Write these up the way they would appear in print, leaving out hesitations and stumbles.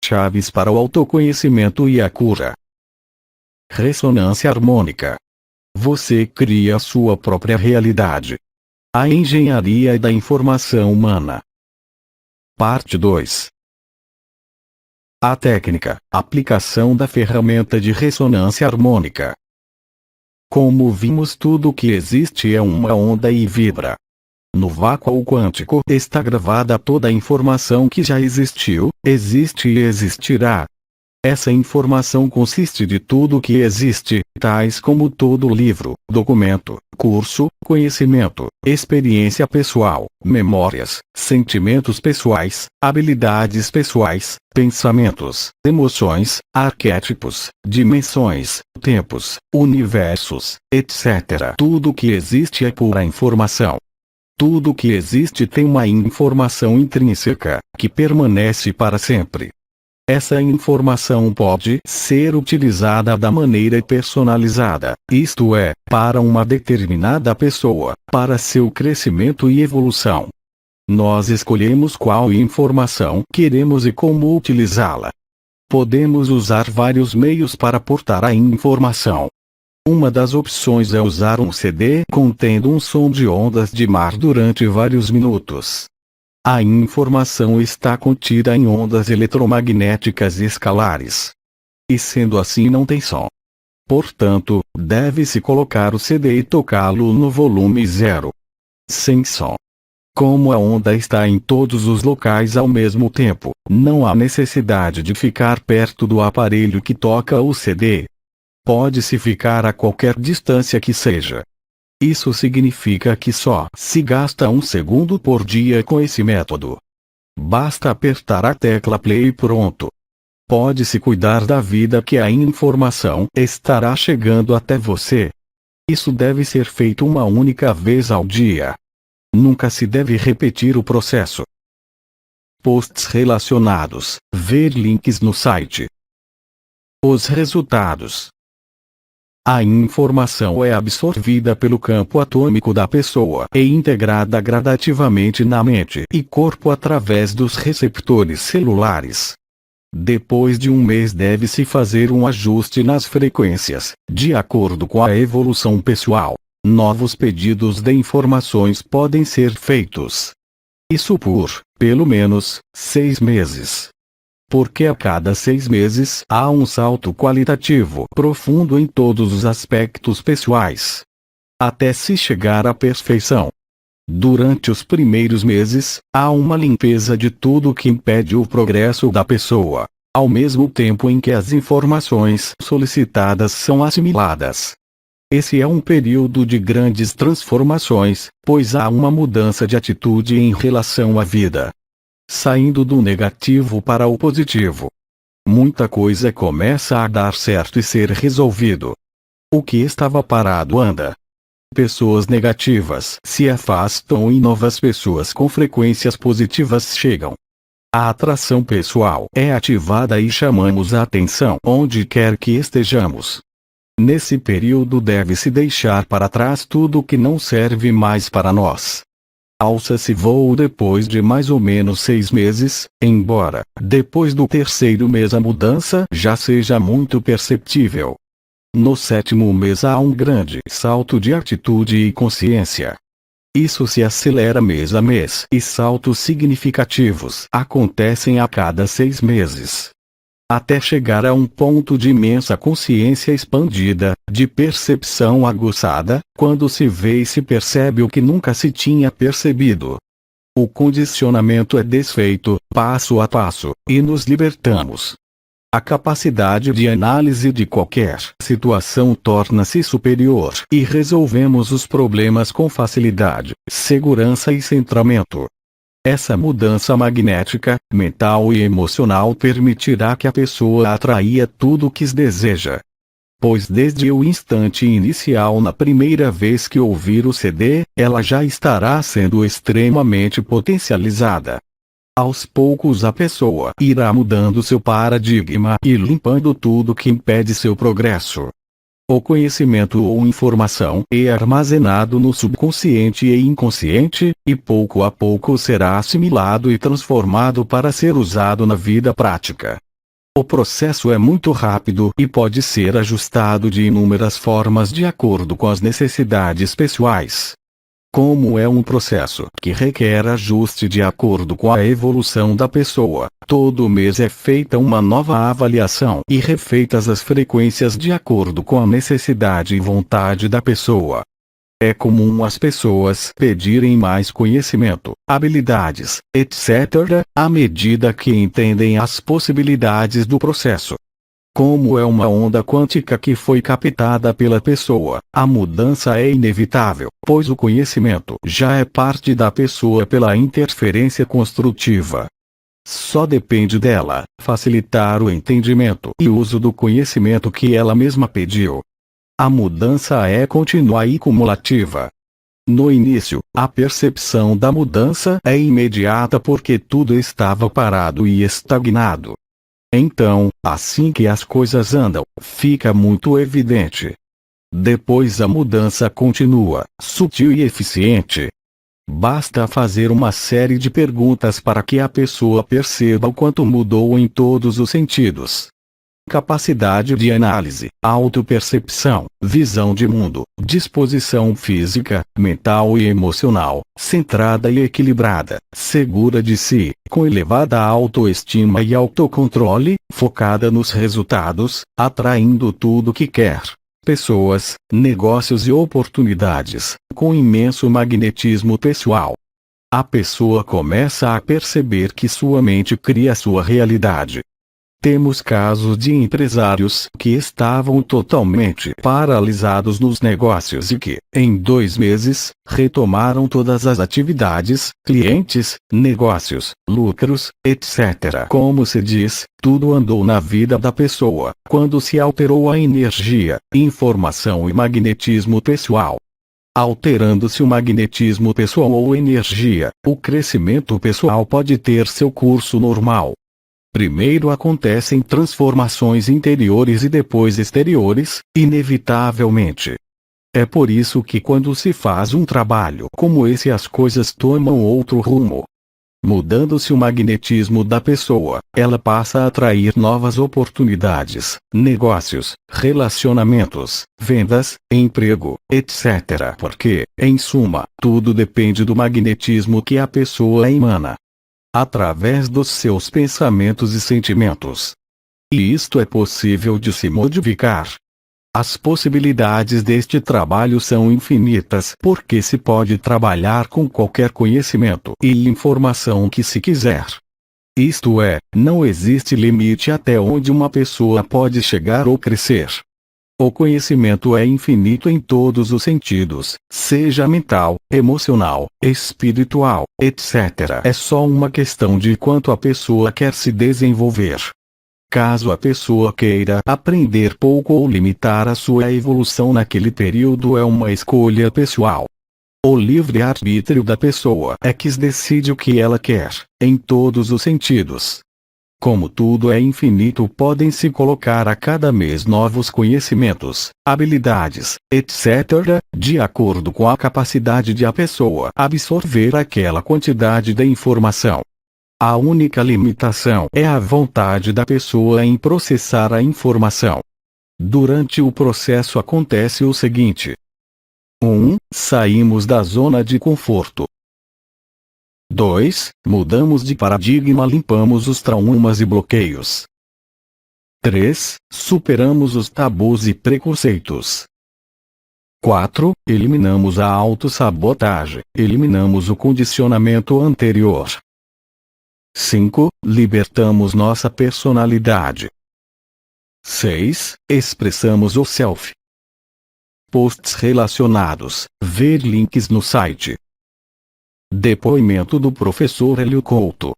chaves para o autoconhecimento e a cura. Ressonância harmônica. Você cria sua própria realidade. A engenharia da informação humana. Parte 2. A técnica, aplicação da ferramenta de ressonância harmônica. Como vimos, tudo que existe é uma onda e vibra. No vácuo quântico está gravada toda a informação que já existiu, existe e existirá. Essa informação consiste de tudo que existe, tais como todo livro, documento, curso, conhecimento, experiência pessoal, memórias, sentimentos pessoais, habilidades pessoais, pensamentos, emoções, arquétipos, dimensões, tempos, universos, etc. Tudo que existe é pura informação. Tudo que existe tem uma informação intrínseca, que permanece para sempre. Essa informação pode ser utilizada da maneira personalizada, isto é, para uma determinada pessoa, para seu crescimento e evolução. Nós escolhemos qual informação queremos e como utilizá-la. Podemos usar vários meios para portar a informação. Uma das opções é usar um CD contendo um som de ondas de mar durante vários minutos. A informação está contida em ondas eletromagnéticas escalares. E sendo assim não tem som. Portanto, deve-se colocar o CD e tocá-lo no volume 0. Sem som. Como a onda está em todos os locais ao mesmo tempo, não há necessidade de ficar perto do aparelho que toca o CD. Pode-se ficar a qualquer distância que seja. Isso significa que só se gasta 1 segundo por dia com esse método. Basta apertar a tecla play e pronto. Pode-se cuidar da vida que a informação estará chegando até você. Isso deve ser feito uma única vez ao dia. Nunca se deve repetir o processo. Posts relacionados. Ver links no site. Os resultados. A informação é absorvida pelo campo atômico da pessoa e integrada gradativamente na mente e corpo através dos receptores celulares. Depois de um mês deve-se fazer um ajuste nas frequências, de acordo com a evolução pessoal. Novos pedidos de informações podem ser feitos. Isso por, pelo menos, 6 meses. Porque a cada 6 meses há um salto qualitativo profundo em todos os aspectos pessoais. Até se chegar à perfeição. Durante os primeiros meses, há uma limpeza de tudo que impede o progresso da pessoa, ao mesmo tempo em que as informações solicitadas são assimiladas. Esse é um período de grandes transformações, pois há uma mudança de atitude em relação à vida. Saindo do negativo para o positivo. Muita coisa começa a dar certo e ser resolvido. O que estava parado anda. Pessoas negativas se afastam e novas pessoas com frequências positivas chegam. A atração pessoal é ativada e chamamos a atenção onde quer que estejamos. Nesse período deve-se deixar para trás tudo que não serve mais para nós. Alça-se voo depois de mais ou menos 6 meses, embora, depois do 3º mês a mudança já seja muito perceptível. No 7º mês há um grande salto de atitude e consciência. Isso se acelera mês a mês e saltos significativos acontecem a cada 6 meses. Até chegar a um ponto de imensa consciência expandida, de percepção aguçada, quando se vê e se percebe o que nunca se tinha percebido. O condicionamento é desfeito, passo a passo, e nos libertamos. A capacidade de análise de qualquer situação torna-se superior e resolvemos os problemas com facilidade, segurança e centramento. Essa mudança magnética, mental e emocional permitirá que a pessoa atraia tudo o que deseja. Pois desde o instante inicial na primeira vez que ouvir o CD, ela já estará sendo extremamente potencializada. Aos poucos a pessoa irá mudando seu paradigma e limpando tudo que impede seu progresso. O conhecimento ou informação é armazenado no subconsciente e inconsciente, e pouco a pouco será assimilado e transformado para ser usado na vida prática. O processo é muito rápido e pode ser ajustado de inúmeras formas de acordo com as necessidades pessoais. Como é um processo que requer ajuste de acordo com a evolução da pessoa, todo mês é feita uma nova avaliação e refeitas as frequências de acordo com a necessidade e vontade da pessoa. É comum as pessoas pedirem mais conhecimento, habilidades, etc., à medida que entendem as possibilidades do processo. Como é uma onda quântica que foi captada pela pessoa, a mudança é inevitável, pois o conhecimento já é parte da pessoa pela interferência construtiva. Só depende dela facilitar o entendimento e uso do conhecimento que ela mesma pediu. A mudança é contínua e cumulativa. No início, a percepção da mudança é imediata porque tudo estava parado e estagnado. Então, assim que as coisas andam, fica muito evidente. Depois a mudança continua, sutil e eficiente. Basta fazer uma série de perguntas para que a pessoa perceba o quanto mudou em todos os sentidos. Capacidade de análise, autopercepção, visão de mundo, disposição física, mental e emocional, centrada e equilibrada, segura de si, com elevada autoestima e autocontrole, focada nos resultados, atraindo tudo que quer. Pessoas, negócios e oportunidades, com imenso magnetismo pessoal. A pessoa começa a perceber que sua mente cria sua realidade. Temos casos de empresários que estavam totalmente paralisados nos negócios e que, em 2 meses, retomaram todas as atividades, clientes, negócios, lucros, etc. Como se diz, tudo andou na vida da pessoa, quando se alterou a energia, informação e magnetismo pessoal. Alterando-se o magnetismo pessoal ou energia, o crescimento pessoal pode ter seu curso normal. Primeiro acontecem transformações interiores e depois exteriores, inevitavelmente. É por isso que quando se faz um trabalho como esse as coisas tomam outro rumo. Mudando-se o magnetismo da pessoa, ela passa a atrair novas oportunidades, negócios, relacionamentos, vendas, emprego, etc. Porque, em suma, tudo depende do magnetismo que a pessoa emana através dos seus pensamentos e sentimentos. E isto é possível de se modificar. As possibilidades deste trabalho são infinitas porque se pode trabalhar com qualquer conhecimento e informação que se quiser. Isto é, não existe limite até onde uma pessoa pode chegar ou crescer. O conhecimento é infinito em todos os sentidos, seja mental, emocional, espiritual, etc. É só uma questão de quanto a pessoa quer se desenvolver. Caso a pessoa queira aprender pouco ou limitar a sua evolução naquele período é uma escolha pessoal. O livre-arbítrio da pessoa é que decide o que ela quer, em todos os sentidos. Como tudo é infinito, podem-se colocar a cada mês novos conhecimentos, habilidades, etc., de acordo com a capacidade de a pessoa absorver aquela quantidade de informação. A única limitação é a vontade da pessoa em processar a informação. Durante o processo acontece o seguinte: 1. Saímos da zona de conforto. 2. Mudamos de paradigma, limpamos os traumas e bloqueios. 3. Superamos os tabus e preconceitos. 4. Eliminamos a autossabotagem, eliminamos o condicionamento anterior. 5. Libertamos nossa personalidade. 6. Expressamos o self. Posts relacionados, ver links no site. Depoimento do professor Hélio Couto.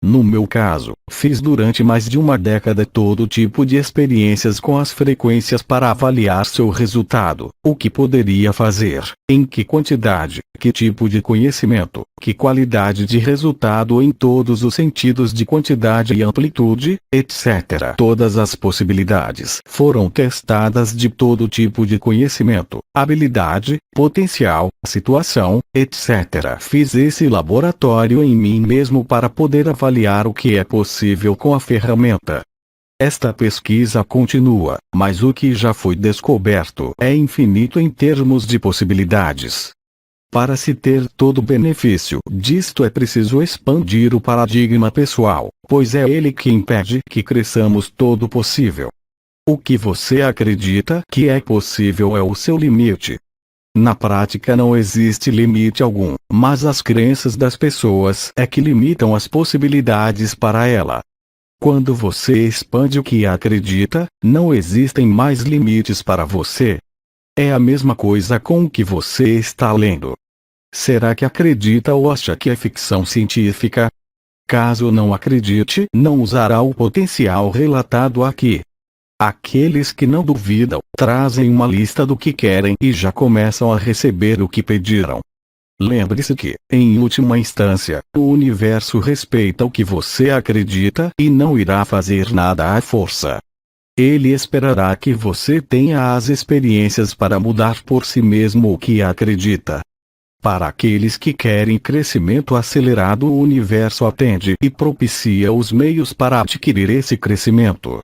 No meu caso, fiz durante mais de uma década todo tipo de experiências com as frequências para avaliar seu resultado, o que poderia fazer, em que quantidade, que tipo de conhecimento, que qualidade de resultado em todos os sentidos de quantidade e amplitude, etc. Todas as possibilidades foram testadas de todo tipo de conhecimento, habilidade, potencial, situação, etc. Fiz esse laboratório em mim mesmo para poder avaliar avaliar o que é possível com a ferramenta. Esta pesquisa continua, mas o que já foi descoberto é infinito em termos de possibilidades. Para se ter todo o benefício disto é preciso expandir o paradigma pessoal, pois é ele que impede que cresçamos todo o possível. O que você acredita que é possível é o seu limite. Na prática não existe limite algum, mas as crenças das pessoas é que limitam as possibilidades para ela. Quando você expande o que acredita, não existem mais limites para você. É a mesma coisa com o que você está lendo. Será que acredita ou acha que é ficção científica? Caso não acredite, não usará o potencial relatado aqui. Aqueles que não duvidam, trazem uma lista do que querem e já começam a receber o que pediram. Lembre-se que, em última instância, o universo respeita o que você acredita e não irá fazer nada à força. Ele esperará que você tenha as experiências para mudar por si mesmo o que acredita. Para aqueles que querem crescimento acelerado, o universo atende e propicia os meios para adquirir esse crescimento.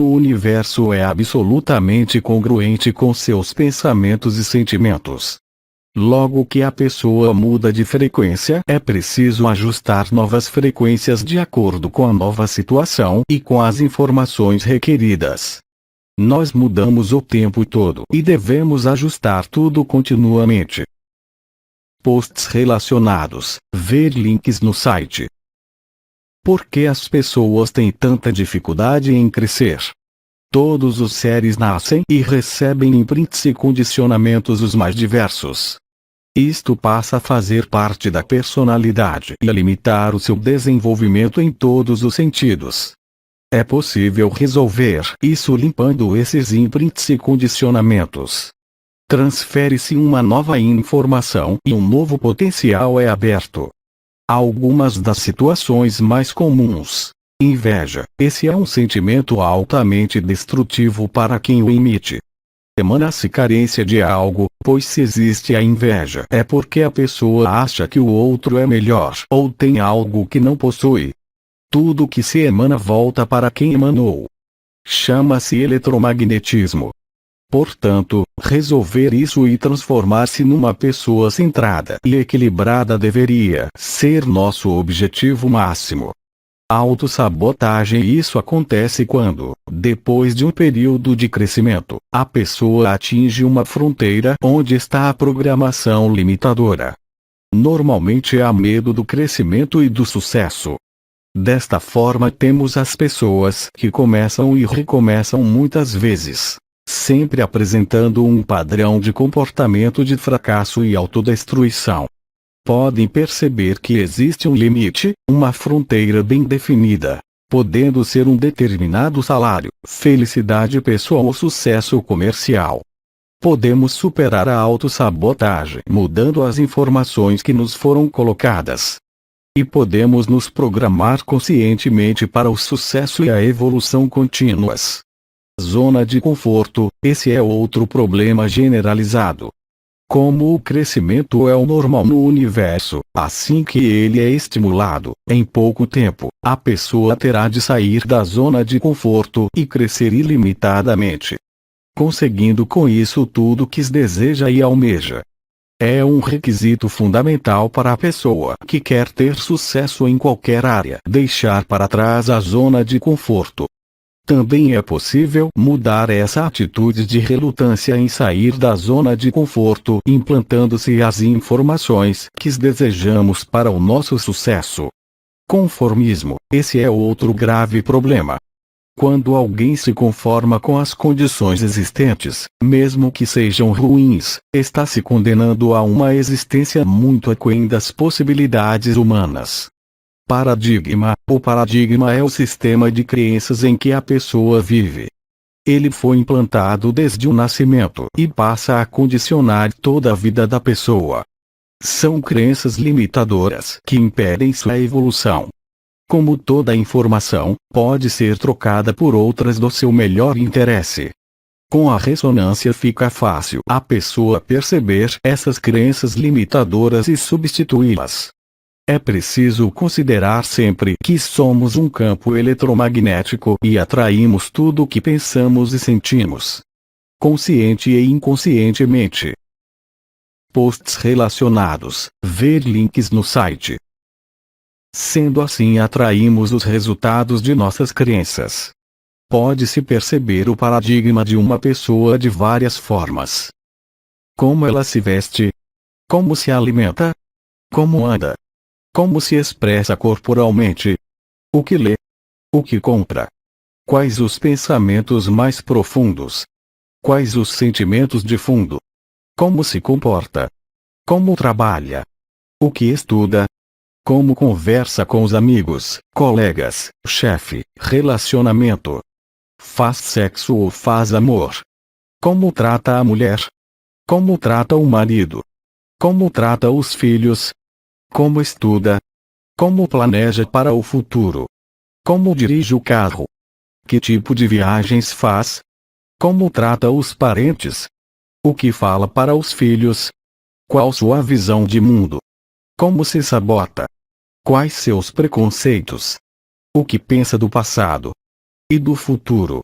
O universo é absolutamente congruente com seus pensamentos e sentimentos. Logo que a pessoa muda de frequência, é preciso ajustar novas frequências de acordo com a nova situação e com as informações requeridas. Nós mudamos o tempo todo e devemos ajustar tudo continuamente. Posts relacionados. Ver links no site. Por que as pessoas têm tanta dificuldade em crescer? Todos os seres nascem e recebem imprints e condicionamentos os mais diversos. Isto passa a fazer parte da personalidade e a limitar o seu desenvolvimento em todos os sentidos. É possível resolver isso limpando esses imprints e condicionamentos. Transfere-se uma nova informação e um novo potencial é aberto. Algumas das situações mais comuns. Inveja. Esse é um sentimento altamente destrutivo para quem o emite. Emana-se carência de algo, pois se existe a inveja é porque a pessoa acha que o outro é melhor ou tem algo que não possui. Tudo que se emana volta para quem emanou. Chama-se eletromagnetismo. Portanto, resolver isso e transformar-se numa pessoa centrada e equilibrada deveria ser nosso objetivo máximo. Autossabotagem. Isso acontece quando, depois de um período de crescimento, a pessoa atinge uma fronteira onde está a programação limitadora. Normalmente há medo do crescimento e do sucesso. Desta forma temos as pessoas que começam e recomeçam muitas vezes, sempre apresentando um padrão de comportamento de fracasso e autodestruição. Podem perceber que existe um limite, uma fronteira bem definida, podendo ser um determinado salário, felicidade pessoal ou sucesso comercial. Podemos superar a autossabotagem mudando as informações que nos foram colocadas. E podemos nos programar conscientemente para o sucesso e a evolução contínuas. Zona de conforto. Esse é outro problema generalizado. Como o crescimento é o normal no universo, assim que ele é estimulado, em pouco tempo, a pessoa terá de sair da zona de conforto e crescer ilimitadamente, conseguindo com isso tudo que deseja e almeja. É um requisito fundamental para a pessoa que quer ter sucesso em qualquer área deixar para trás a zona de conforto. Também é possível mudar essa atitude de relutância em sair da zona de conforto implantando-se as informações que desejamos para o nosso sucesso. Conformismo. Esse é outro grave problema. Quando alguém se conforma com as condições existentes, mesmo que sejam ruins, está se condenando a uma existência muito aquém das possibilidades humanas. Paradigma. O paradigma é o sistema de crenças em que a pessoa vive. Ele foi implantado desde o nascimento e passa a condicionar toda a vida da pessoa. São crenças limitadoras que impedem sua evolução. Como toda informação, pode ser trocada por outras do seu melhor interesse. Com a ressonância fica fácil a pessoa perceber essas crenças limitadoras e substituí-las. É preciso considerar sempre que somos um campo eletromagnético e atraímos tudo o que pensamos e sentimos, consciente e inconscientemente. Posts relacionados. Ver links no site. Sendo assim, atraímos os resultados de nossas crenças. Pode-se perceber o paradigma de uma pessoa de várias formas. Como ela se veste, como se alimenta, como anda, como se expressa corporalmente, o que lê, o que compra, quais os pensamentos mais profundos, quais os sentimentos de fundo, como se comporta, como trabalha, o que estuda, como conversa com os amigos, colegas, chefe, relacionamento, faz sexo ou faz amor, como trata a mulher, como trata o marido, como trata os filhos, como estuda, como planeja para o futuro, como dirige o carro, que tipo de viagens faz, como trata os parentes, o que fala para os filhos, qual sua visão de mundo, como se sabota, quais seus preconceitos, o que pensa do passado e do futuro,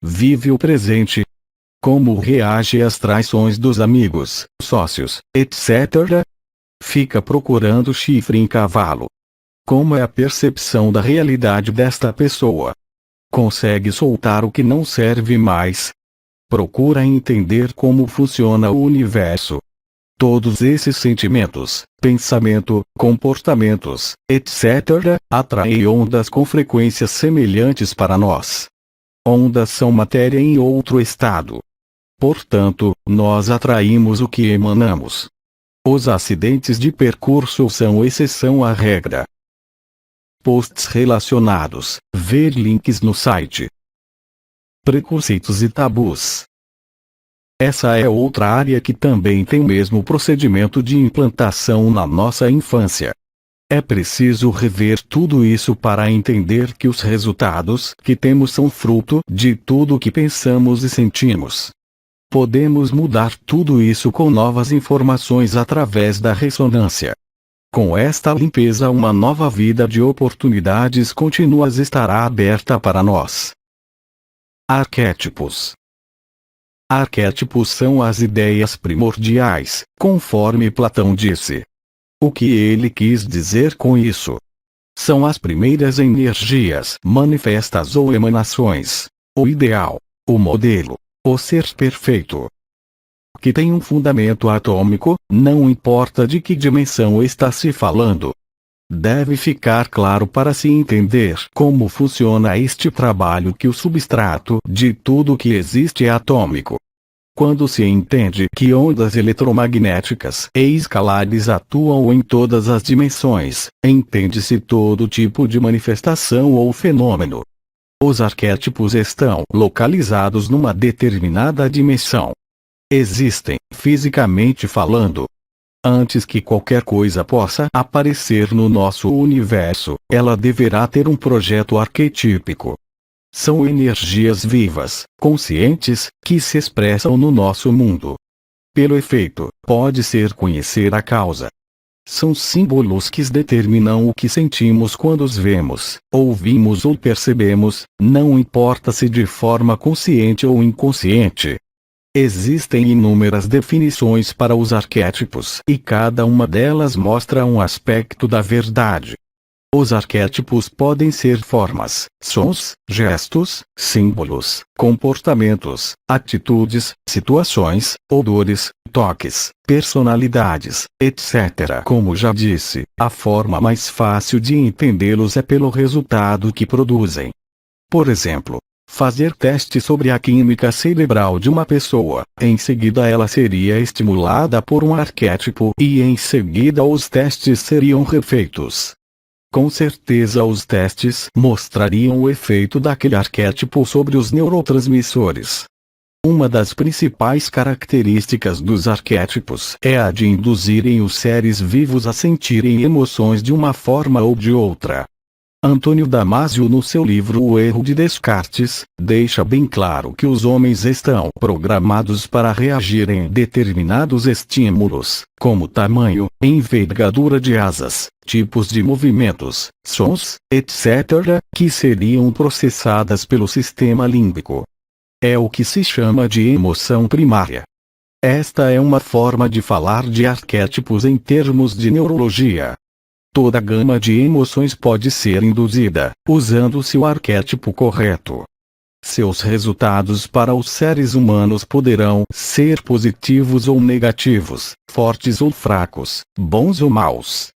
vive o presente, como reage às traições dos amigos, sócios, etc. Fica procurando chifre em cavalo. Como é a percepção da realidade desta pessoa? Consegue soltar o que não serve mais? Procura entender como funciona o universo. Todos esses sentimentos, pensamento, comportamentos, etc., atraem ondas com frequências semelhantes para nós. Ondas são matéria em outro estado. Portanto, nós atraímos o que emanamos. Os acidentes de percurso são exceção à regra. Posts relacionados. Ver links no site. Preconceitos e tabus. Essa é outra área que também tem o mesmo procedimento de implantação na nossa infância. É preciso rever tudo isso para entender que os resultados que temos são fruto de tudo o que pensamos e sentimos. Podemos mudar tudo isso com novas informações através da ressonância. Com esta limpeza, uma nova vida de oportunidades contínuas estará aberta para nós. Arquétipos. Arquétipos são as ideias primordiais, conforme Platão disse. O que ele quis dizer com isso? São as primeiras energias manifestas ou emanações, o ideal, o modelo, o ser perfeito. Que tem um fundamento atômico, não importa de que dimensão está se falando. Deve ficar claro para se entender como funciona este trabalho que o substrato de tudo que existe é atômico. Quando se entende que ondas eletromagnéticas e escalares atuam em todas as dimensões, entende-se todo tipo de manifestação ou fenômeno. Os arquétipos estão localizados numa determinada dimensão. Existem, fisicamente falando. Antes que qualquer coisa possa aparecer no nosso universo, ela deverá ter um projeto arquetípico. São energias vivas, conscientes, que se expressam no nosso mundo. Pelo efeito, pode ser conhecer a causa. São símbolos que determinam o que sentimos quando os vemos, ouvimos ou percebemos, não importa se de forma consciente ou inconsciente. Existem inúmeras definições para os arquétipos e cada uma delas mostra um aspecto da verdade. Os arquétipos podem ser formas, sons, gestos, símbolos, comportamentos, atitudes, situações, odores, toques, personalidades, etc. Como já disse, a forma mais fácil de entendê-los é pelo resultado que produzem. Por exemplo, fazer teste sobre a química cerebral de uma pessoa, em seguida ela seria estimulada por um arquétipo e em seguida os testes seriam refeitos. Com certeza os testes mostrariam o efeito daquele arquétipo sobre os neurotransmissores. Uma das principais características dos arquétipos é a de induzirem os seres vivos a sentirem emoções de uma forma ou de outra. Antônio Damasio, no seu livro O Erro de Descartes, deixa bem claro que os homens estão programados para reagir em determinados estímulos, como tamanho, envergadura de asas, tipos de movimentos, sons, etc., que seriam processadas pelo sistema límbico. É o que se chama de emoção primária. Esta é uma forma de falar de arquétipos em termos de neurologia. Toda gama de emoções pode ser induzida, usando-se o arquétipo correto. Seus resultados para os seres humanos poderão ser positivos ou negativos, fortes ou fracos, bons ou maus.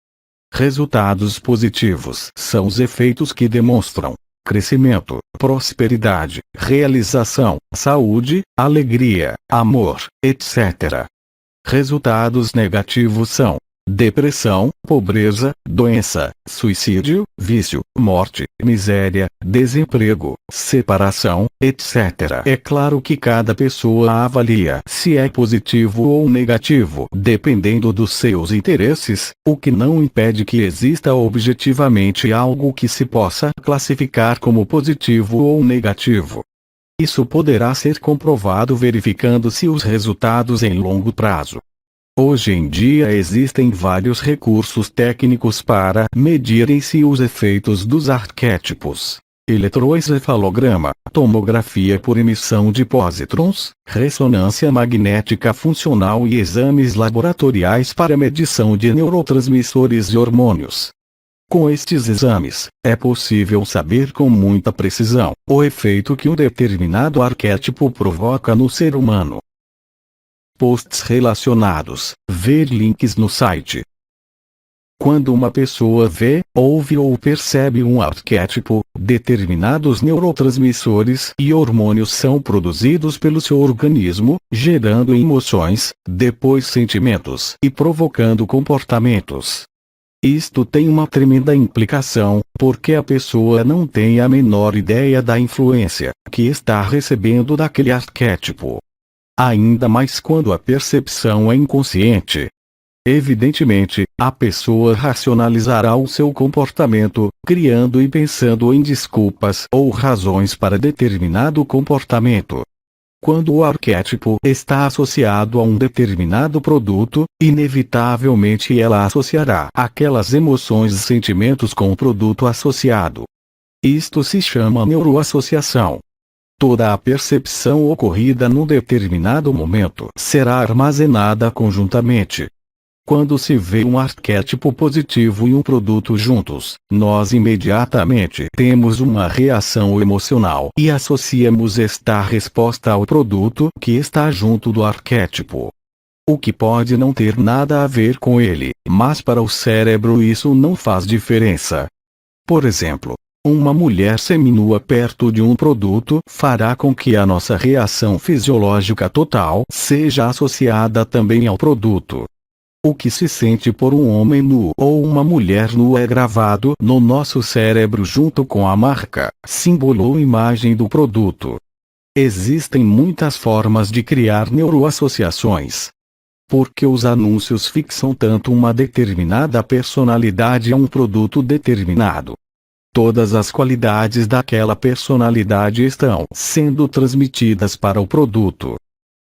Resultados positivos são os efeitos que demonstram crescimento, prosperidade, realização, saúde, alegria, amor, etc. Resultados negativos são depressão, pobreza, doença, suicídio, vício, morte, miséria, desemprego, separação, etc. É claro que cada pessoa avalia se é positivo ou negativo, dependendo dos seus interesses, o que não impede que exista objetivamente algo que se possa classificar como positivo ou negativo. Isso poderá ser comprovado verificando-se os resultados em longo prazo. Hoje em dia existem vários recursos técnicos para medirem-se os efeitos dos arquétipos: eletroencefalograma, tomografia por emissão de pósitrons, ressonância magnética funcional e exames laboratoriais para medição de neurotransmissores e hormônios. Com estes exames, é possível saber com muita precisão o efeito que um determinado arquétipo provoca no ser humano. Posts relacionados. Ver links no site. Quando uma pessoa vê, ouve ou percebe um arquétipo, determinados neurotransmissores e hormônios são produzidos pelo seu organismo, gerando emoções, depois sentimentos e provocando comportamentos. Isto tem uma tremenda implicação, porque a pessoa não tem a menor ideia da influência que está recebendo daquele arquétipo. Ainda mais quando a percepção é inconsciente. Evidentemente, a pessoa racionalizará o seu comportamento, criando e pensando em desculpas ou razões para determinado comportamento. Quando o arquétipo está associado a um determinado produto, inevitavelmente ela associará aquelas emoções e sentimentos com o produto associado. Isto se chama neuroassociação. Toda a percepção ocorrida num determinado momento será armazenada conjuntamente. Quando se vê um arquétipo positivo e um produto juntos, nós imediatamente temos uma reação emocional e associamos esta resposta ao produto que está junto do arquétipo. O que pode não ter nada a ver com ele, mas para o cérebro isso não faz diferença. Por exemplo, uma mulher seminua perto de um produto fará com que a nossa reação fisiológica total seja associada também ao produto. O que se sente por um homem nu ou uma mulher nua é gravado no nosso cérebro junto com a marca, símbolo ou imagem do produto. Existem muitas formas de criar neuroassociações. Porque os anúncios fixam tanto uma determinada personalidade a um produto determinado. Todas as qualidades daquela personalidade estão sendo transmitidas para o produto.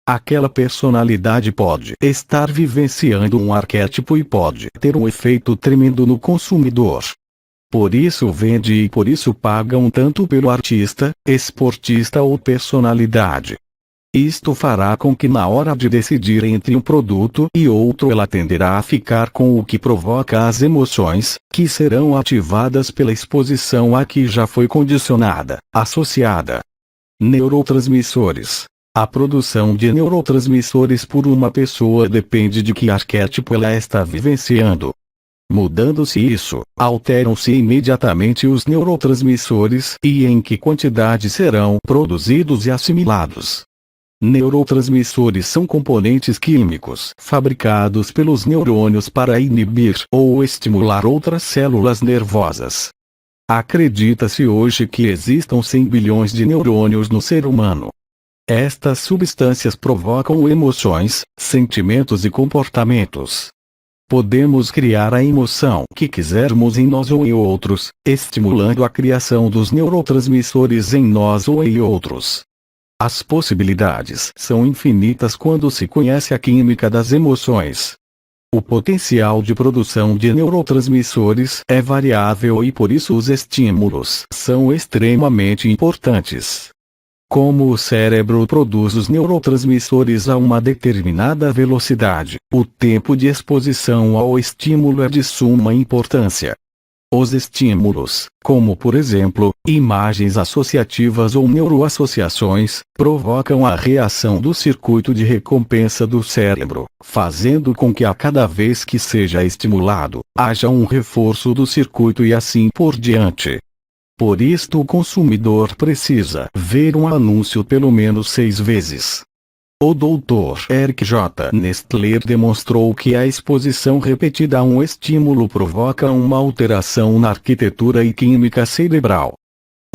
Aquela personalidade pode estar vivenciando um arquétipo e pode ter um efeito tremendo no consumidor. Por isso vende e por isso pagam tanto pelo artista, esportista ou personalidade. Isto fará com que na hora de decidir entre um produto e outro ela tenderá a ficar com o que provoca as emoções, que serão ativadas pela exposição a que já foi condicionada, associada. Neurotransmissores. A produção de neurotransmissores por uma pessoa depende de que arquétipo ela está vivenciando. Mudando-se isso, alteram-se imediatamente os neurotransmissores e em que quantidade serão produzidos e assimilados. Neurotransmissores são componentes químicos fabricados pelos neurônios para inibir ou estimular outras células nervosas. Acredita-se hoje que existam 100 bilhões de neurônios no ser humano. Estas substâncias provocam emoções, sentimentos e comportamentos. Podemos criar a emoção que quisermos em nós ou em outros, estimulando a criação dos neurotransmissores em nós ou em outros. As possibilidades são infinitas quando se conhece a química das emoções. O potencial de produção de neurotransmissores é variável e por isso os estímulos são extremamente importantes. Como o cérebro produz os neurotransmissores a uma determinada velocidade, o tempo de exposição ao estímulo é de suma importância. Os estímulos, como por exemplo, imagens associativas ou neuroassociações, provocam a reação do circuito de recompensa do cérebro, fazendo com que a cada vez que seja estimulado, haja um reforço do circuito e assim por diante. Por isto o consumidor precisa ver um anúncio pelo menos 6 vezes. O Dr. Eric J. Nestler demonstrou que a exposição repetida a um estímulo provoca uma alteração na arquitetura e química cerebral.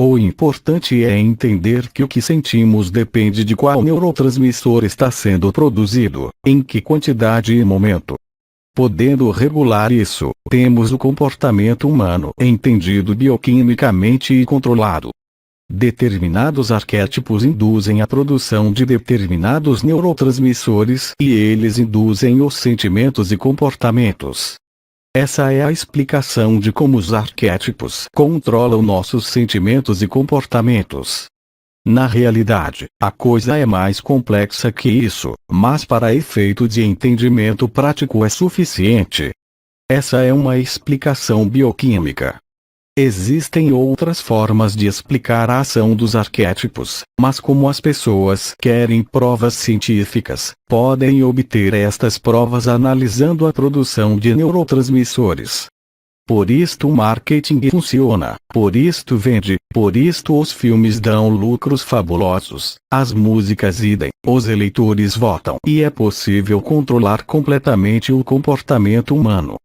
O importante é entender que o que sentimos depende de qual neurotransmissor está sendo produzido, em que quantidade e momento. Podendo regular isso, temos o comportamento humano entendido bioquimicamente e controlado. Determinados arquétipos induzem a produção de determinados neurotransmissores e eles induzem os sentimentos e comportamentos. Essa é a explicação de como os arquétipos controlam nossos sentimentos e comportamentos. Na realidade, a coisa é mais complexa que isso, mas para efeito de entendimento prático é suficiente. Essa é uma explicação bioquímica. Existem outras formas de explicar a ação dos arquétipos, mas como as pessoas querem provas científicas, podem obter estas provas analisando a produção de neurotransmissores. Por isto o marketing funciona, por isto vende, por isto os filmes dão lucros fabulosos, as músicas idem, os eleitores votam e é possível controlar completamente o comportamento humano.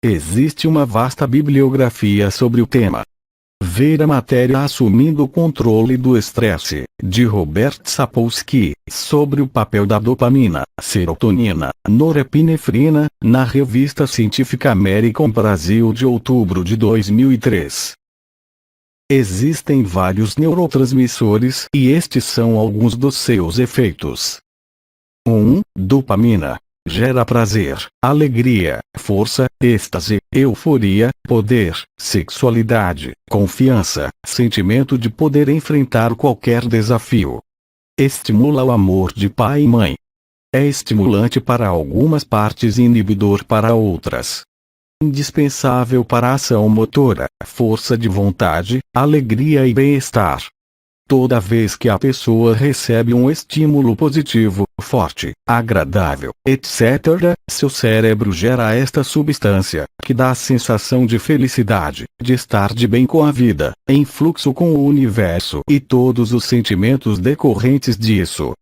Existe uma vasta bibliografia sobre o tema. Ver a matéria Assumindo o Controle do Estresse, de Robert Sapolsky, sobre o papel da dopamina, serotonina, norepinefrina, na revista científica American Brasil de outubro de 2003. Existem vários neurotransmissores e estes são alguns dos seus efeitos. 1. Dopamina. Gera prazer, alegria, força, êxtase, euforia, poder, sexualidade, confiança, sentimento de poder enfrentar qualquer desafio. Estimula o amor de pai e mãe. É estimulante para algumas partes e inibidor para outras. Indispensável para a ação motora, força de vontade, alegria e bem-estar. Toda vez que a pessoa recebe um estímulo positivo, forte, agradável, etc., seu cérebro gera esta substância, que dá a sensação de felicidade, de estar de bem com a vida, em fluxo com o universo e todos os sentimentos decorrentes disso.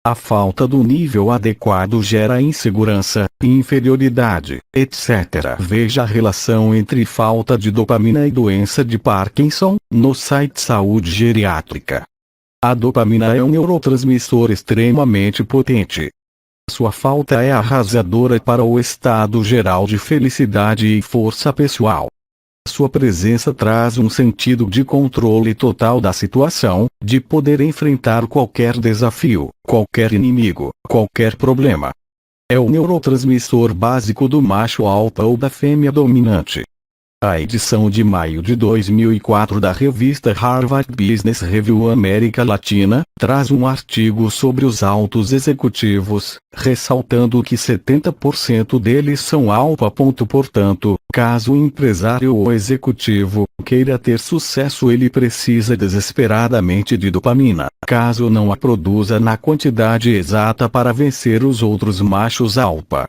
A falta do nível adequado gera insegurança, inferioridade, etc. Veja a relação entre falta de dopamina e doença de Parkinson, no site Saúde Geriátrica. A dopamina é um neurotransmissor extremamente potente. Sua falta é arrasadora para o estado geral de felicidade e força pessoal. Sua presença traz um sentido de controle total da situação, de poder enfrentar qualquer desafio, qualquer inimigo, qualquer problema. É o neurotransmissor básico do macho alfa ou da fêmea dominante. A edição de maio de 2004 da revista Harvard Business Review América Latina, traz um artigo sobre os altos executivos, ressaltando que 70% deles são alfa. Portanto, caso o empresário ou executivo queira ter sucesso, ele precisa desesperadamente de dopamina, caso não a produza na quantidade exata para vencer os outros machos alfa.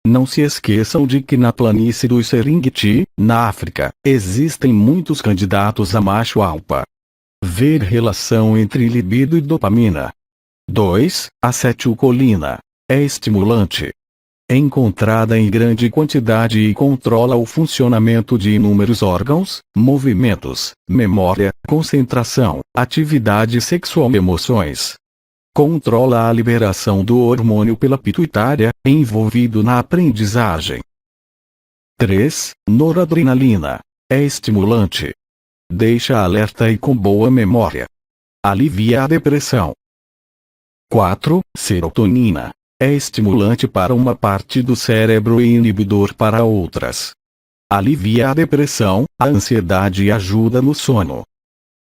Não se esqueçam de que na planície do Serengeti, na África, existem muitos candidatos a macho alfa. Ver relação entre libido e dopamina. 2. Acetilcolina. É estimulante. É encontrada em grande quantidade e controla o funcionamento de inúmeros órgãos, movimentos, memória, concentração, atividade sexual e emoções. Controla a liberação do hormônio pela pituitária, envolvido na aprendizagem. 3. Noradrenalina. É estimulante. Deixa alerta e com boa memória. Alivia a depressão. 4. Serotonina. É estimulante para uma parte do cérebro e inibidor para outras. Alivia a depressão, a ansiedade e ajuda no sono.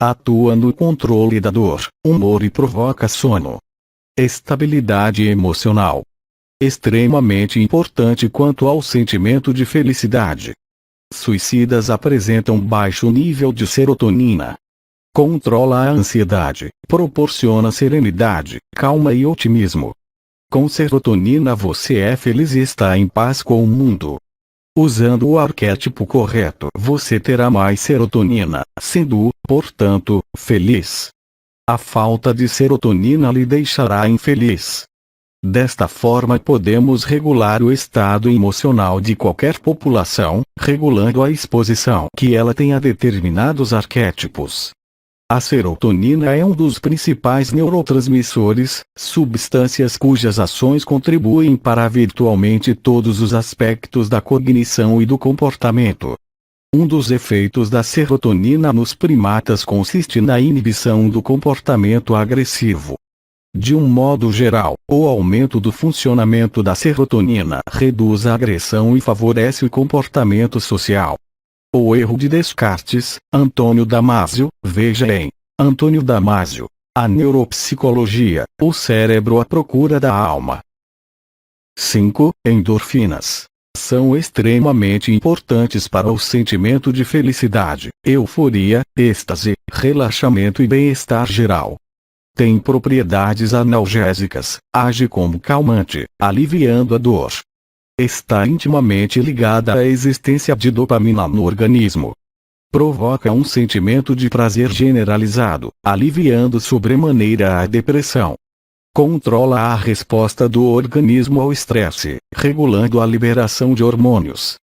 Atua no controle da dor, humor e provoca sono. Estabilidade emocional. Extremamente importante quanto ao sentimento de felicidade. Suicidas apresentam baixo nível de serotonina. Controla a ansiedade, proporciona serenidade, calma e otimismo. Com serotonina você é feliz e está em paz com o mundo. Usando o arquétipo correto, você terá mais serotonina, sendo, portanto, feliz. A falta de serotonina lhe deixará infeliz. Desta forma podemos regular o estado emocional de qualquer população, regulando a exposição que ela tem a determinados arquétipos. A serotonina é um dos principais neurotransmissores, substâncias cujas ações contribuem para virtualmente todos os aspectos da cognição e do comportamento. Um dos efeitos da serotonina nos primatas consiste na inibição do comportamento agressivo. De um modo geral, o aumento do funcionamento da serotonina reduz a agressão e favorece o comportamento social. O erro de Descartes, Antônio Damasio, veja em Antônio Damasio, a neuropsicologia, o cérebro à procura da alma. 5. Endorfinas. São extremamente importantes para o sentimento de felicidade, euforia, êxtase, relaxamento e bem-estar geral. Tem propriedades analgésicas, age como calmante, aliviando a dor. Está intimamente ligada à existência de dopamina no organismo. Provoca um sentimento de prazer generalizado, aliviando sobremaneira a depressão. Controla a resposta do organismo ao estresse, regulando a liberação de hormônios.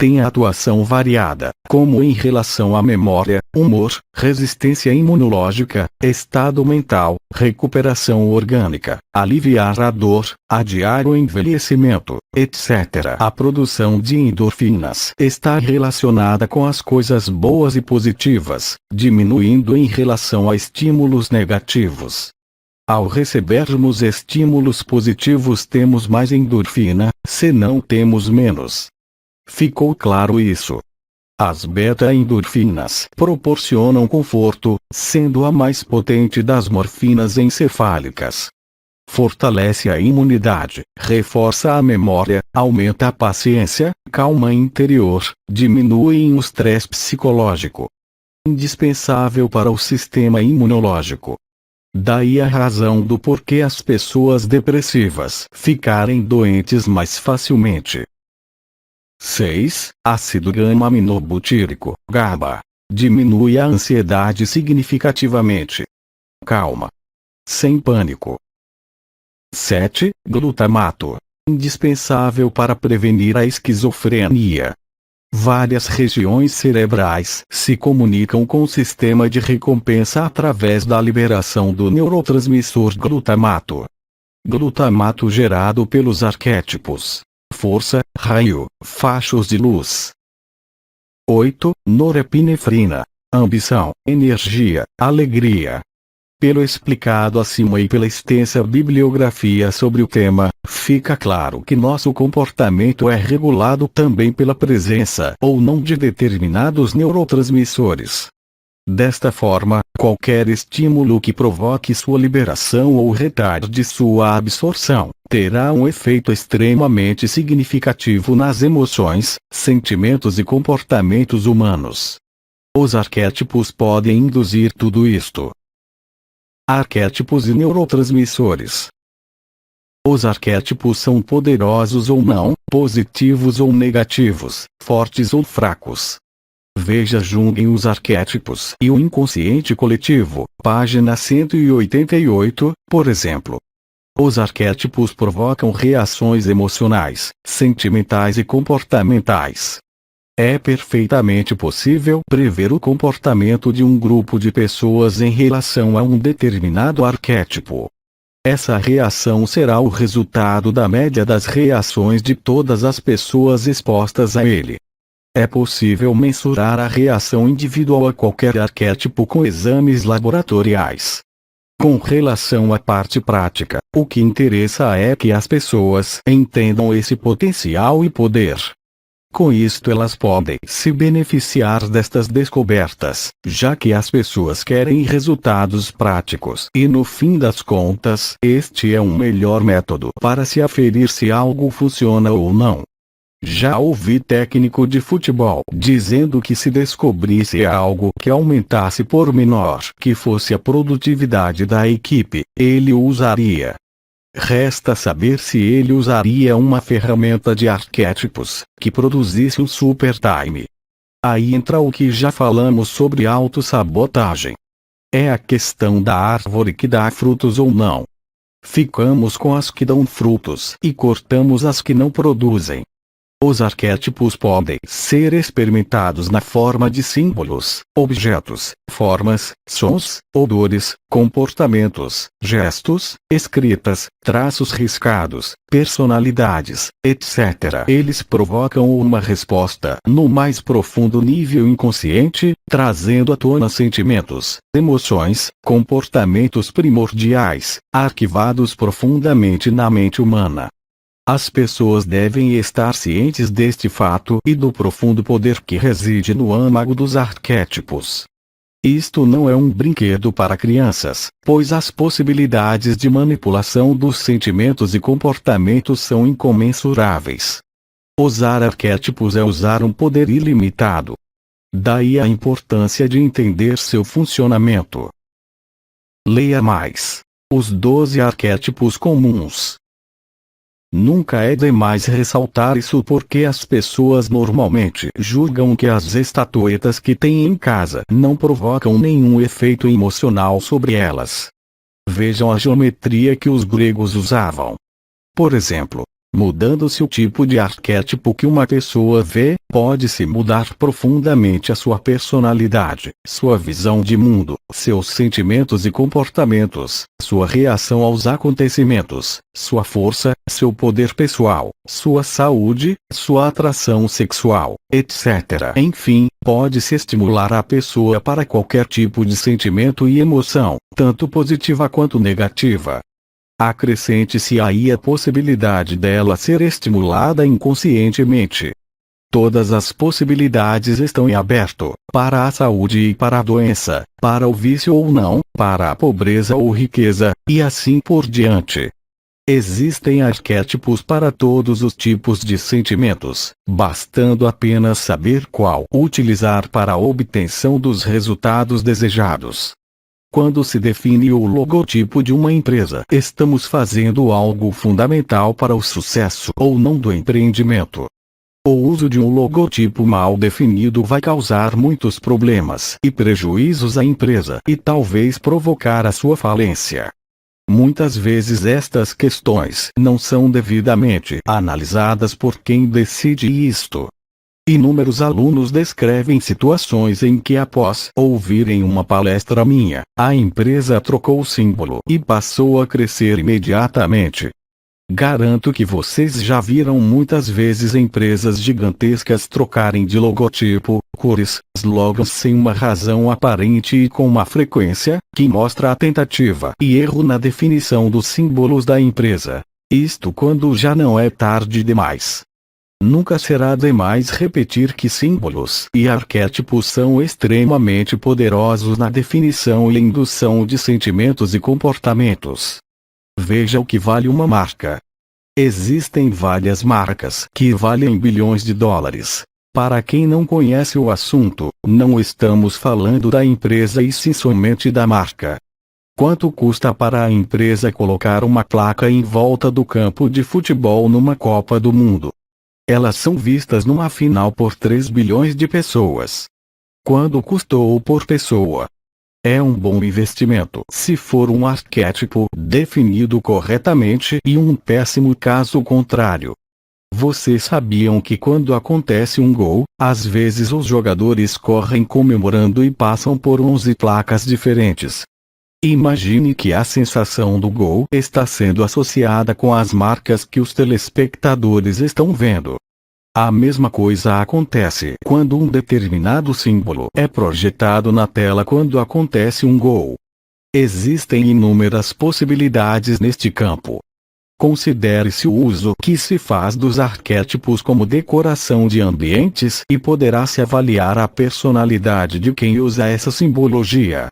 Tem atuação variada, como em relação à memória, humor, resistência imunológica, estado mental, recuperação orgânica, aliviar a dor, adiar o envelhecimento, etc. A produção de endorfinas está relacionada com as coisas boas e positivas, diminuindo em relação a estímulos negativos. Ao recebermos estímulos positivos temos mais endorfina, senão temos menos. Ficou claro isso? As beta-endorfinas proporcionam conforto, sendo a mais potente das morfinas encefálicas. Fortalece a imunidade, reforça a memória, aumenta a paciência, calma interior, diminui o estresse psicológico. Indispensável para o sistema imunológico. Daí a razão do porquê as pessoas depressivas ficarem doentes mais facilmente. 6. Ácido gama-aminobutírico, GABA. Diminui a ansiedade significativamente. Calma. Sem pânico. 7. Glutamato. Indispensável para prevenir a esquizofrenia. Várias regiões cerebrais se comunicam com o sistema de recompensa através da liberação do neurotransmissor glutamato. Glutamato gerado pelos arquétipos. Força, raio, fachos de luz. 8. Norepinefrina. Ambição, energia, alegria. Pelo explicado acima e pela extensa bibliografia sobre o tema, fica claro que nosso comportamento é regulado também pela presença ou não de determinados neurotransmissores. Desta forma, qualquer estímulo que provoque sua liberação ou retarde sua absorção, terá um efeito extremamente significativo nas emoções, sentimentos e comportamentos humanos. Os arquétipos podem induzir tudo isto. Arquétipos e neurotransmissores. Os arquétipos são poderosos ou não, positivos ou negativos, fortes ou fracos. Veja Jung em Os Arquétipos e o Inconsciente Coletivo, página 188, por exemplo. Os arquétipos provocam reações emocionais, sentimentais e comportamentais. É perfeitamente possível prever o comportamento de um grupo de pessoas em relação a um determinado arquétipo. Essa reação será o resultado da média das reações de todas as pessoas expostas a ele. É possível mensurar a reação individual a qualquer arquétipo com exames laboratoriais. Com relação à parte prática, o que interessa é que as pessoas entendam esse potencial e poder. Com isto elas podem se beneficiar destas descobertas, já que as pessoas querem resultados práticos e no fim das contas, este é um melhor método para se aferir se algo funciona ou não. Já ouvi técnico de futebol dizendo que se descobrisse algo que aumentasse por menor que fosse a produtividade da equipe, ele o usaria. Resta saber se ele usaria uma ferramenta de arquétipos, que produzisse um super time. Aí entra o que já falamos sobre autossabotagem. É a questão da árvore que dá frutos ou não. Ficamos com as que dão frutos e cortamos as que não produzem. Os arquétipos podem ser experimentados na forma de símbolos, objetos, formas, sons, odores, comportamentos, gestos, escritas, traços riscados, personalidades, etc. Eles provocam uma resposta no mais profundo nível inconsciente, trazendo à tona sentimentos, emoções, comportamentos primordiais, arquivados profundamente na mente humana. As pessoas devem estar cientes deste fato e do profundo poder que reside no âmago dos arquétipos. Isto não é um brinquedo para crianças, pois as possibilidades de manipulação dos sentimentos e comportamentos são incomensuráveis. Usar arquétipos é usar um poder ilimitado. Daí a importância de entender seu funcionamento. Leia mais. Os 12 arquétipos comuns. Nunca é demais ressaltar isso porque as pessoas normalmente julgam que as estatuetas que têm em casa não provocam nenhum efeito emocional sobre elas. Vejam a geometria que os gregos usavam. Por exemplo, mudando-se o tipo de arquétipo que uma pessoa vê, pode-se mudar profundamente a sua personalidade, sua visão de mundo, seus sentimentos e comportamentos, sua reação aos acontecimentos, sua força, seu poder pessoal, sua saúde, sua atração sexual, etc. Enfim, pode-se estimular a pessoa para qualquer tipo de sentimento e emoção, tanto positiva quanto negativa. Acrescente-se aí a possibilidade dela ser estimulada inconscientemente. Todas as possibilidades estão em aberto, para a saúde e para a doença, para o vício ou não, para a pobreza ou riqueza, e assim por diante. Existem arquétipos para todos os tipos de sentimentos, bastando apenas saber qual utilizar para a obtenção dos resultados desejados. Quando se define o logotipo de uma empresa, estamos fazendo algo fundamental para o sucesso ou não do empreendimento. O uso de um logotipo mal definido vai causar muitos problemas e prejuízos à empresa e talvez provocar a sua falência. Muitas vezes estas questões não são devidamente analisadas por quem decide isto. Inúmeros alunos descrevem situações em que, após ouvirem uma palestra minha, a empresa trocou o símbolo e passou a crescer imediatamente. Garanto que vocês já viram muitas vezes empresas gigantescas trocarem de logotipo, cores, slogans sem uma razão aparente e com uma frequência que mostra a tentativa e erro na definição dos símbolos da empresa. Isto quando já não é tarde demais. Nunca será demais repetir que símbolos e arquétipos são extremamente poderosos na definição e indução de sentimentos e comportamentos. Veja o que vale uma marca. Existem várias marcas que valem bilhões de dólares. Para quem não conhece o assunto, não estamos falando da empresa e sim somente da marca. Quanto custa para a empresa colocar uma placa em volta do campo de futebol numa Copa do Mundo? Elas são vistas numa final por 3 bilhões de pessoas. Quando custou por pessoa? É um bom investimento se for um arquétipo definido corretamente e um péssimo caso contrário. Vocês sabiam que quando acontece um gol, às vezes os jogadores correm comemorando e passam por 11 placas diferentes? Imagine que a sensação do gol está sendo associada com as marcas que os telespectadores estão vendo. A mesma coisa acontece quando um determinado símbolo é projetado na tela quando acontece um gol. Existem inúmeras possibilidades neste campo. Considere-se o uso que se faz dos arquétipos como decoração de ambientes e poderá-se avaliar a personalidade de quem usa essa simbologia.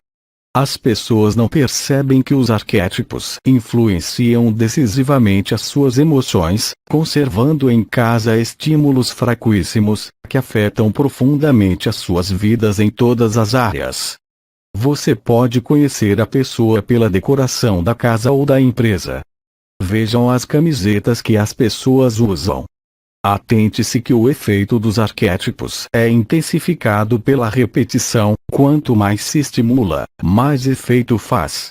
As pessoas não percebem que os arquétipos influenciam decisivamente as suas emoções, conservando em casa estímulos fraquíssimos, que afetam profundamente as suas vidas em todas as áreas. Você pode conhecer a pessoa pela decoração da casa ou da empresa. Vejam as camisetas que as pessoas usam. Atente-se que o efeito dos arquétipos é intensificado pela repetição, quanto mais se estimula, mais efeito faz.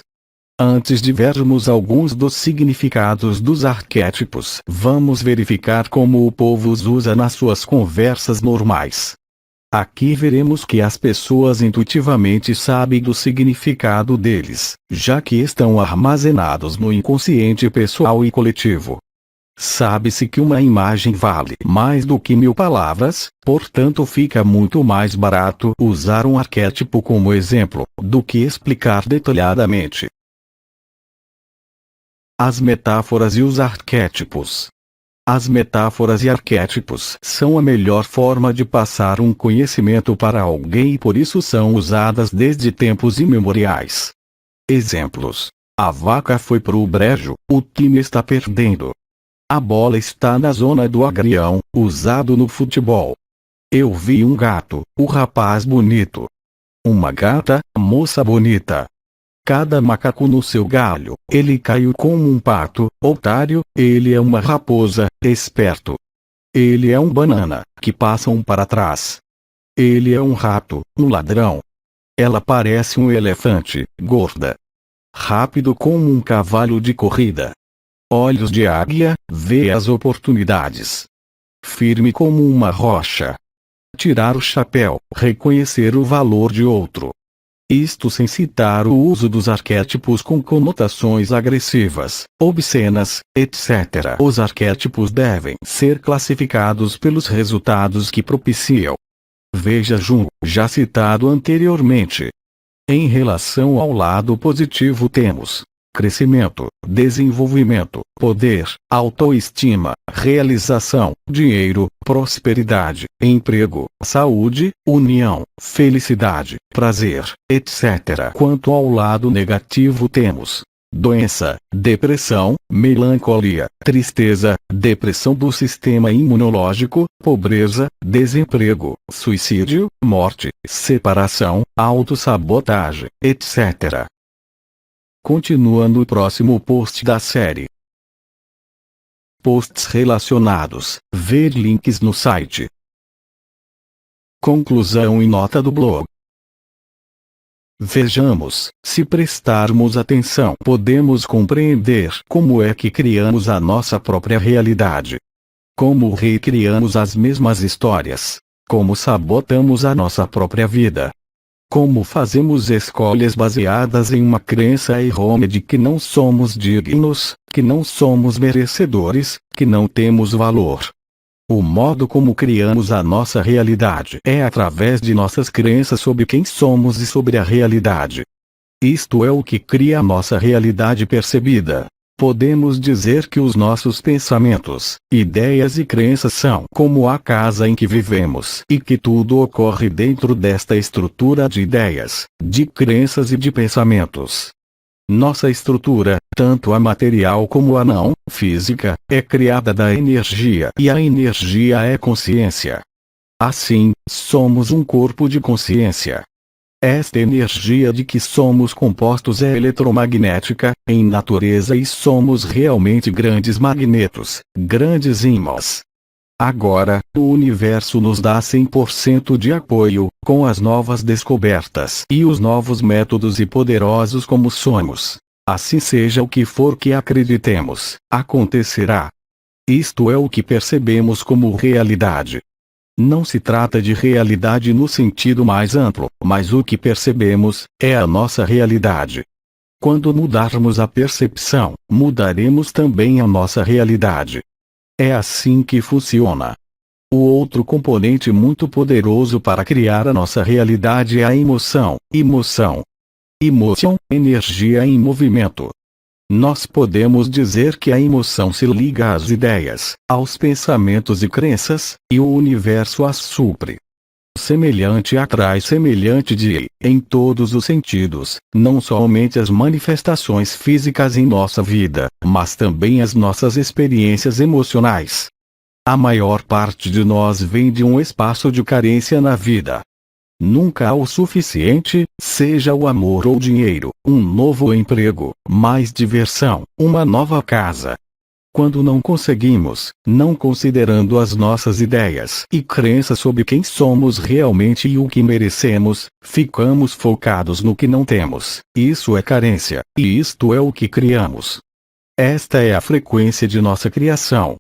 Antes de vermos alguns dos significados dos arquétipos, vamos verificar como o povo os usa nas suas conversas normais. Aqui veremos que as pessoas intuitivamente sabem do significado deles, já que estão armazenados no inconsciente pessoal e coletivo. Sabe-se que uma imagem vale mais do que 1000 palavras, portanto fica muito mais barato usar um arquétipo como exemplo, do que explicar detalhadamente. As metáforas e os arquétipos. As metáforas e arquétipos são a melhor forma de passar um conhecimento para alguém e por isso são usadas desde tempos imemoriais. Exemplos: a vaca foi pro brejo, o time está perdendo. A bola está na zona do agrião, usado no futebol. Eu vi um gato, o rapaz bonito. Uma gata, moça bonita. Cada macaco no seu galho, ele caiu como um pato, otário, ele é uma raposa, esperto. Ele é um banana, que passa um para trás. Ele é um rato, um ladrão. Ela parece um elefante, gorda. Rápido como um cavalo de corrida. Olhos de águia, vê as oportunidades. Firme como uma rocha. Tirar o chapéu, reconhecer o valor de outro. Isto sem citar o uso dos arquétipos com conotações agressivas, obscenas, etc. Os arquétipos devem ser classificados pelos resultados que propiciam. Veja Jung, já citado anteriormente. Em relação ao lado positivo temos crescimento, desenvolvimento, poder, autoestima, realização, dinheiro, prosperidade, emprego, saúde, união, felicidade, prazer, etc. Quanto ao lado negativo temos doença, depressão, melancolia, tristeza, depressão do sistema imunológico, pobreza, desemprego, suicídio, morte, separação, autossabotagem, etc. Continua no próximo post da série. Posts relacionados. Ver links no site. Conclusão e nota do blog. Vejamos, se prestarmos atenção, podemos compreender como é que criamos a nossa própria realidade. Como recriamos as mesmas histórias. Como sabotamos a nossa própria vida. Como fazemos escolhas baseadas em uma crença errônea de que não somos dignos, que não somos merecedores, que não temos valor. O modo como criamos a nossa realidade é através de nossas crenças sobre quem somos e sobre a realidade. Isto é o que cria a nossa realidade percebida. Podemos dizer que os nossos pensamentos, ideias e crenças são como a casa em que vivemos e que tudo ocorre dentro desta estrutura de ideias, de crenças e de pensamentos. Nossa estrutura, tanto a material como a não física, é criada da energia e a energia é consciência. Assim, somos um corpo de consciência. Esta energia de que somos compostos é eletromagnética, em natureza e somos realmente grandes magnetos, grandes ímãs. Agora, o universo nos dá 100% de apoio, com as novas descobertas e os novos métodos e poderosos como somos. Assim seja o que for que acreditemos, acontecerá. Isto é o que percebemos como realidade. Não se trata de realidade no sentido mais amplo, mas o que percebemos é a nossa realidade. Quando mudarmos a percepção, mudaremos também a nossa realidade. É assim que funciona. O outro componente muito poderoso para criar a nossa realidade é a emoção. Emotion, energia em movimento. Nós podemos dizer que a emoção se liga às ideias, aos pensamentos e crenças, e o universo as supre. Semelhante atrai semelhante em todos os sentidos, não somente as manifestações físicas em nossa vida, mas também as nossas experiências emocionais. A maior parte de nós vem de um espaço de carência na vida. Nunca há o suficiente, seja o amor ou dinheiro, um novo emprego, mais diversão, uma nova casa. Quando não conseguimos, não considerando as nossas ideias e crenças sobre quem somos realmente e o que merecemos, ficamos focados no que não temos. Isso é carência, e isto é o que criamos. Esta é a frequência de nossa criação.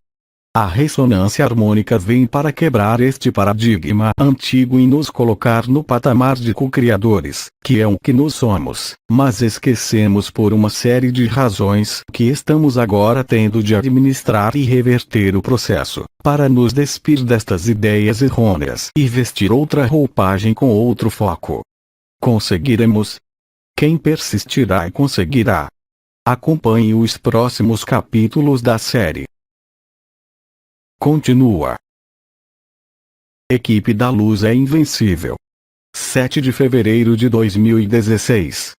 A ressonância harmônica vem para quebrar este paradigma antigo e nos colocar no patamar de co-criadores, que é o que nós somos, mas esquecemos por uma série de razões que estamos agora tendo de administrar e reverter o processo, para nos despir destas ideias errôneas e vestir outra roupagem com outro foco. Conseguiremos? Quem persistirá e conseguirá. Acompanhe os próximos capítulos da série. Continua. Equipe da Luz é invencível. 7 de fevereiro de 2016.